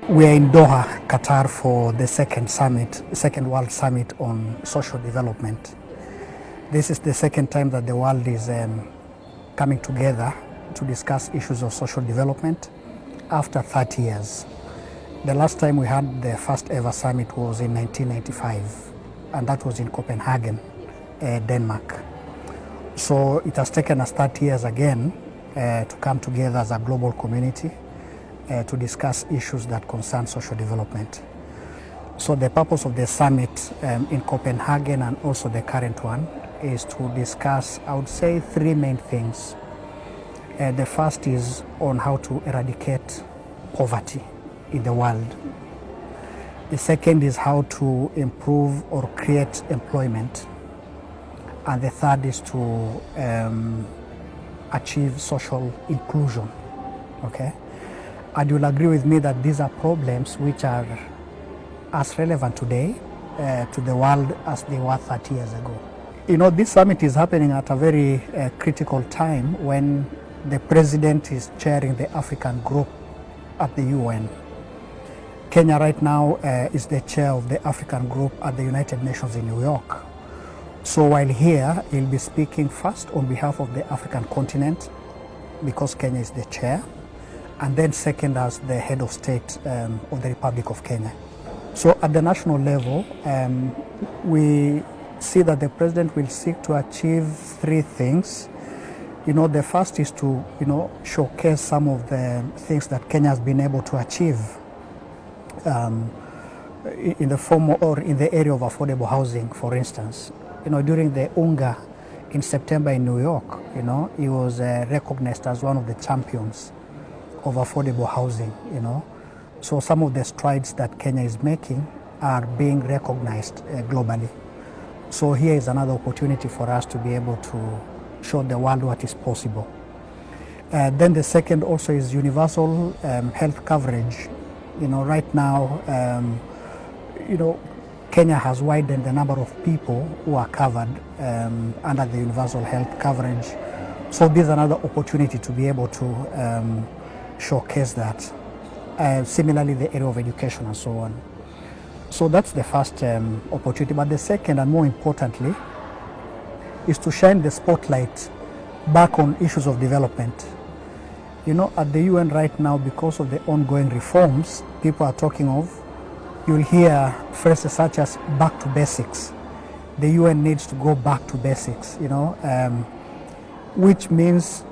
We are in Doha, Qatar for the second World Summit on Social Development. This is the second time that the world is coming together to discuss issues of social development after 30 years. The last time we had the first ever summit was in 1995, and that was in Copenhagen, Denmark. So it has taken us 30 years again to come together as a global community to discuss issues that concern social development. So the purpose of the summit in Copenhagen and also the current one is to discuss, I would say, three main things. The first is on how to eradicate poverty in the world. The second is how to improve or create employment. And the third is to achieve social inclusion. Okay? And you'll agree with me that these are problems which are as relevant today to the world as they were 30 years ago. You know, this summit is happening at a very critical time when the president is chairing the African group at the UN. Kenya right now is the chair of the African group at the United Nations in New York. So while here, he'll be speaking first on behalf of the African continent because Kenya is the chair, and then second as the head of state of the Republic of Kenya. So at the national level, we see that the president will seek to achieve three things. You know, the first is to, showcase some of the things that Kenya has been able to achieve in the form or in the area of affordable housing, for instance. You know, during the UNGA in September in New York, he was recognized as one of the champions of affordable housing, So some of the strides that Kenya is making are being recognized globally. So here is another opportunity for us to be able to show the world what is possible. Then the second also is universal health coverage. Right now, Kenya has widened the number of people who are covered under the universal health coverage. So this is another opportunity to be able to showcase that. Similarly, the area of education and so on. So that's the first opportunity. But the second and more importantly is to shine the spotlight back on issues of development. At the UN right now, because of the ongoing reforms people are talking of, you'll hear phrases such as back to basics. The UN needs to go back to basics, which means